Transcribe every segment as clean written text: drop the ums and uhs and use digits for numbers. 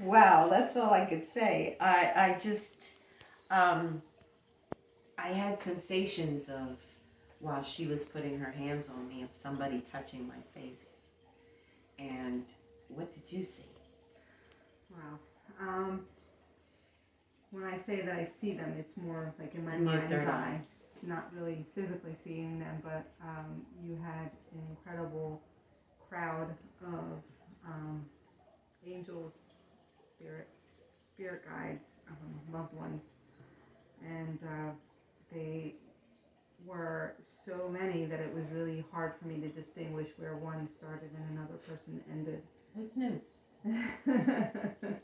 Wow, that's all I could say. I just, I had sensations of, while she was putting her hands on me, of somebody touching my face. And what did you see? Wow. When I say that I see them, it's more like in my In your mind's third eye, eye. not really physically seeing them, but you had an incredible crowd of angels, spirit guides, loved ones, and they were so many that it was really hard for me to distinguish where one started and another person ended. That's new.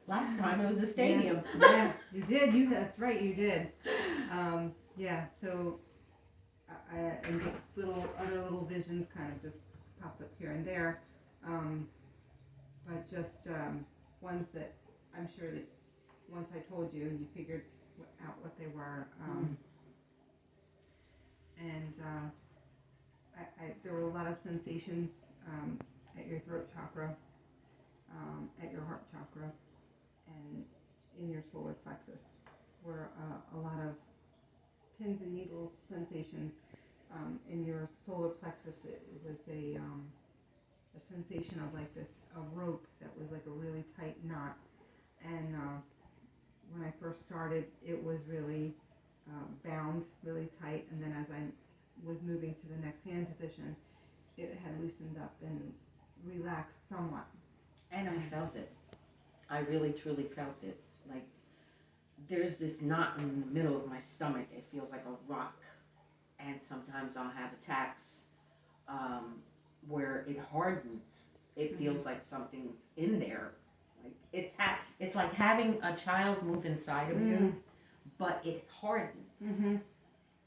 Last time it was a stadium. Yeah, you did. That's right, you did. Yeah, so and just other little visions kind of just popped up here and there, but just ones that I'm sure that once I told you, you figured out what they were. And there were a lot of sensations at your throat chakra, at your heart chakra, and in your solar plexus were a lot of pins and needles sensations. In your solar plexus, it was a sensation of like a rope that was like a really tight knot. And when I first started, it was really bound really tight. And then as I was moving to the next hand position, it had loosened up and relaxed somewhat. And I felt it. I really, truly felt it. Like, there's this knot in the middle of my stomach. It feels like a rock. And sometimes I'll have attacks where it hardens. It feels like something's in there. Like it's like having a child move inside of you, but it hardens.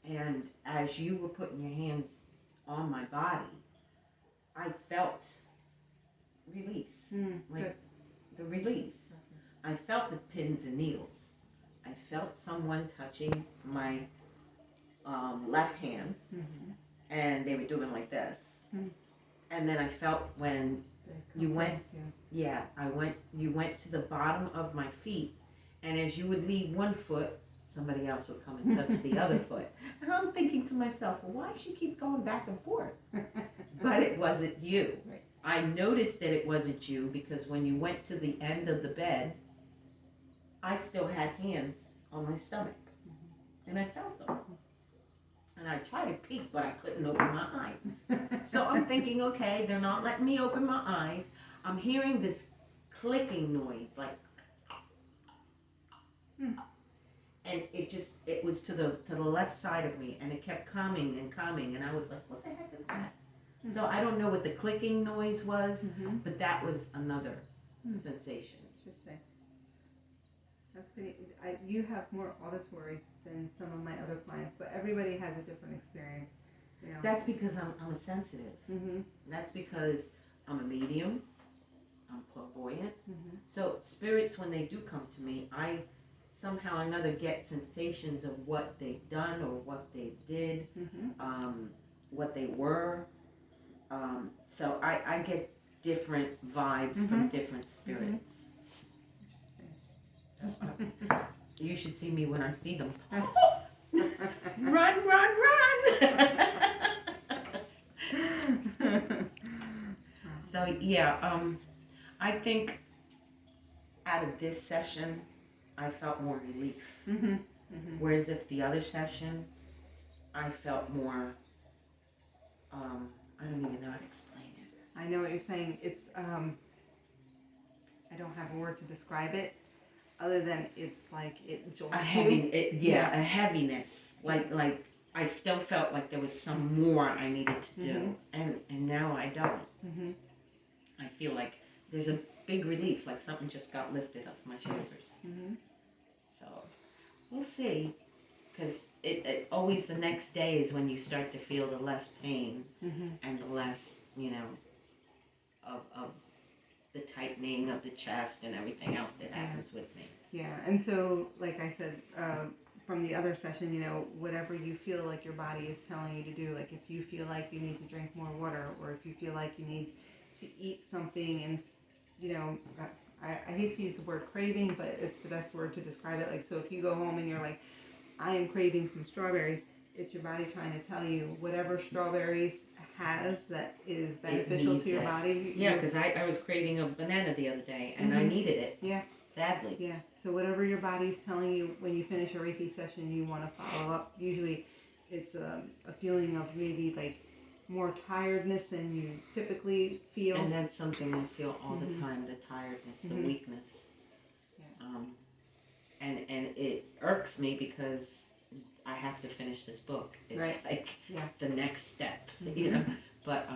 And as you were putting your hands on my body, I felt release, like the release. I felt the pins and needles. I felt someone touching my left hand, and they were doing like this. And then I felt when you went, you went to the bottom of my feet, and as you would leave one foot, somebody else would come and touch the other foot. And I'm thinking to myself, well, why does she keep going back and forth? But it wasn't you. Right. I noticed that it wasn't you because when you went to the end of the bed, I still had hands on my stomach, and I felt them. And I tried to peek, but I couldn't open my eyes. So I'm thinking, okay, they're not letting me open my eyes. I'm hearing this clicking noise, like, and it was to the left side of me, and it kept coming and coming, and I was like, what the heck is that? So I don't know what the clicking noise was, but that was another sensation. Interesting. That's pretty. You have more auditory than some of my other clients, but everybody has a different experience. You know. That's because I'm a sensitive. That's because I'm a medium. I'm clairvoyant. So spirits, when they do come to me, I somehow or another get sensations of what they've done or what they did, what they were. So I get different vibes from different spirits. You should see me when I see them. Run, run, run! So yeah, I think out of this session, I felt more relief. Whereas if the other session, I felt more, I don't even know how to explain it. I know what you're saying. It's, I don't have a word to describe it, other than it's like it jolts a heaviness. Like I still felt like there was some more I needed to do, and now I don't. I feel like there's a big relief, like something just got lifted off my shoulders. So we'll see, because it always the next day is when you start to feel the less pain and the less, of the tightening of the chest and everything else that happens with me. Yeah, and so, like I said, from the other session, whatever you feel like your body is telling you to do, like if you feel like you need to drink more water, or if you feel like you need to eat something you know, I hate to use the word craving, but it's the best word to describe it. Like, so if you go home and you're like, I am craving some strawberries, it's your body trying to tell you whatever strawberries has that is beneficial to your body. Yeah, because I was craving a banana the other day, and I needed it. Yeah. Badly. Yeah. So whatever your body's telling you when you finish a Reiki session, you want to follow up. Usually it's a feeling of maybe like more tiredness than you typically feel. And that's something I feel all the time, the tiredness, the weakness. Yeah. And it irks me because I have to finish this book. It's like the next step, you know. But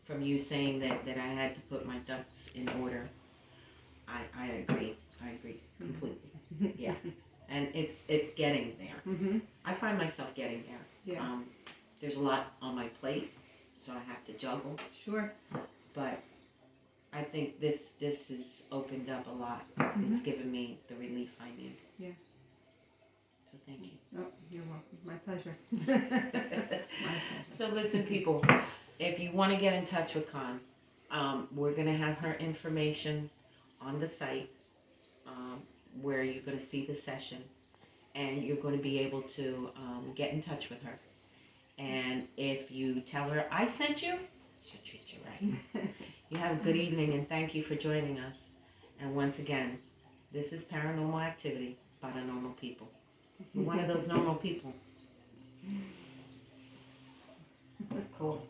from you saying that I had to put my ducks in order, I agree. I agree completely. Yeah. And it's getting there. I find myself getting there. Yeah. There's a lot on my plate, so I have to juggle. Sure. But I think this has opened up a lot. It's given me the relief I need. Yeah. So thank you. Oh, you're welcome. My pleasure. My pleasure. So listen, people, if you want to get in touch with Con, we're going to have her information on the site where you're going to see the session, and you're going to be able to get in touch with her. And if you tell her I sent you, she'll treat you right. You have a good evening, and thank you for joining us. And once again, this is Paranormal Activity by the Normal People. We're one of those normal people. Cool.